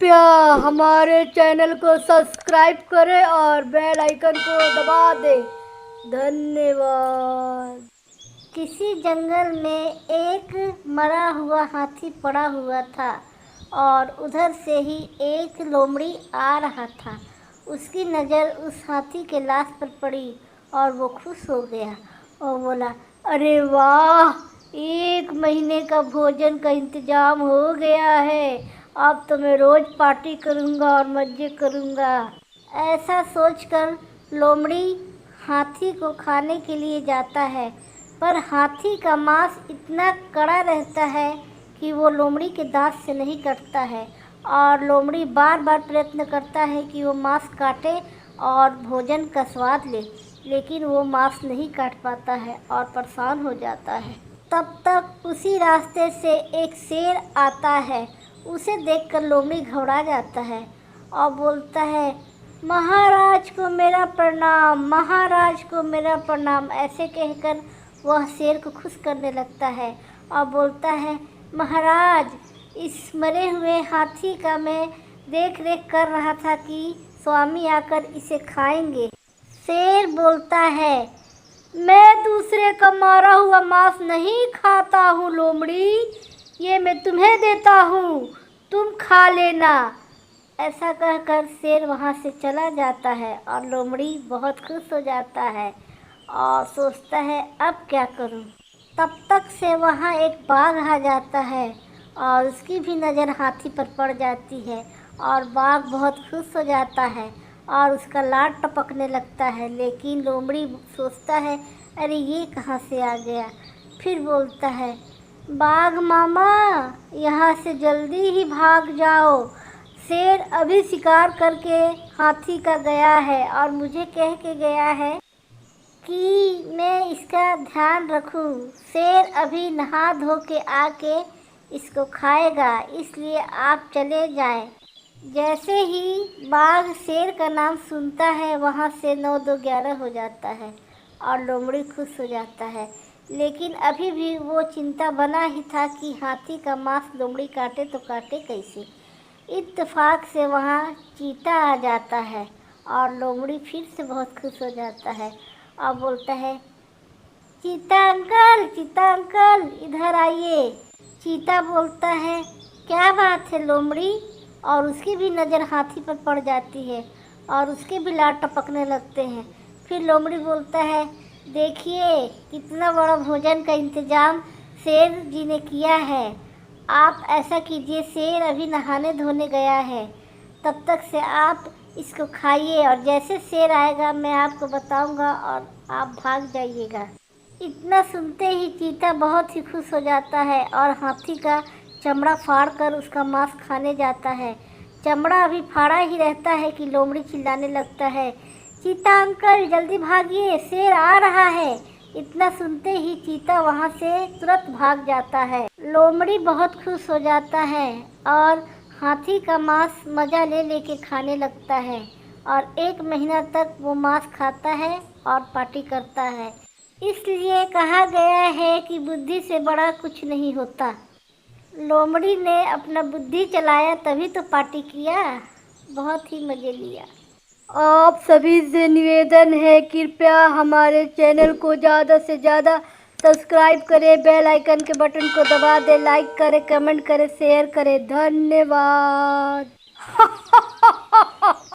कृपया हमारे चैनल को सब्सक्राइब करें और बेल आइकन को दबा दें। धन्यवाद। किसी जंगल में एक मरा हुआ हाथी पड़ा हुआ था और उधर से ही एक लोमड़ी आ रहा था। उसकी नज़र उस हाथी के लाश पर पड़ी और वो खुश हो गया और बोला, अरे वाह, 1 महीने का भोजन का इंतज़ाम हो गया है। अब तो मैं रोज़ पार्टी करूँगा और मज़े करूँगा। ऐसा सोचकर लोमड़ी हाथी को खाने के लिए जाता है, पर हाथी का मांस इतना कड़ा रहता है कि वो लोमड़ी के दांत से नहीं कटता है और लोमड़ी बार बार प्रयत्न करता है कि वो मांस काटे और भोजन का स्वाद ले, लेकिन वो मांस नहीं काट पाता है और परेशान हो जाता है। तब तक उसी रास्ते से एक शेर आता है। उसे देखकर लोमड़ी घबरा जाता है और बोलता है, महाराज को मेरा प्रणाम, महाराज को मेरा प्रणाम। ऐसे कहकर वह शेर को खुश करने लगता है और बोलता है, महाराज, इस मरे हुए हाथी का मैं देख रेख कर रहा था कि स्वामी आकर इसे खाएंगे। शेर बोलता है, मैं दूसरे का मारा हुआ मांस नहीं खाता हूँ लोमड़ी, ये मैं तुम्हें देता हूँ, तुम खा लेना। ऐसा कहकर शेर वहाँ से चला जाता है और लोमड़ी बहुत खुश हो जाता है और सोचता है अब क्या करूँ। तब तक से वहाँ एक बाघ आ जाता है और उसकी भी नज़र हाथी पर पड़ जाती है और बाघ बहुत खुश हो जाता है और उसका लाड टपकने लगता है। लेकिन लोमड़ी सोचता है, अरे ये कहाँ से आ गया। फिर बोलता है, बाघ मामा, यहाँ से जल्दी ही भाग जाओ। शेर अभी शिकार करके हाथी का गया है और मुझे कह के गया है कि मैं इसका ध्यान रखूं। शेर अभी नहा धो के आके इसको खाएगा, इसलिए आप चले जाएं। जैसे ही बाघ शेर का नाम सुनता है, वहाँ से 9 2 11 हो जाता है और लोमड़ी खुश हो जाता है। लेकिन अभी भी वो चिंता बना ही था कि हाथी का मांस लोमड़ी काटे तो काटे कैसे। इत्तेफाक से वहाँ चीता आ जाता है और लोमड़ी फिर से बहुत खुश हो जाता है और बोलता है, चीता अंकल इधर आइए। चीता बोलता है, क्या बात है लोमड़ी, और उसकी भी नज़र हाथी पर पड़ जाती है और उसके भी लाड टपकने लगते हैं। फिर लोमड़ी बोलता है, देखिए कितना बड़ा भोजन का इंतज़ाम शेर जी ने किया है। आप ऐसा कीजिए, शेर अभी नहाने धोने गया है, तब तक से आप इसको खाइए और जैसे शेर आएगा मैं आपको बताऊंगा और आप भाग जाइएगा। इतना सुनते ही चीता बहुत ही खुश हो जाता है और हाथी का चमड़ा फाड़ कर उसका मांस खाने जाता है। चमड़ा अभी फाड़ा ही रहता है कि लोमड़ी चिल्लाने लगता है, चीता अंकल जल्दी भागिए, शेर आ रहा है। इतना सुनते ही चीता वहाँ से तुरंत भाग जाता है। लोमड़ी बहुत खुश हो जाता है और हाथी का मांस मज़ा ले लेके खाने लगता है और 1 महीना तक वो मांस खाता है और पार्टी करता है। इसलिए कहा गया है कि बुद्धि से बड़ा कुछ नहीं होता। लोमड़ी ने अपना बुद्धि चलाया तभी तो पार्टी किया, बहुत ही मज़े लिया। आप सभी से निवेदन है, कृपया हमारे चैनल को ज़्यादा से ज़्यादा सब्सक्राइब करें, बेल आइकन के बटन को दबा दें, लाइक करें, कमेंट करें, शेयर करें। धन्यवाद।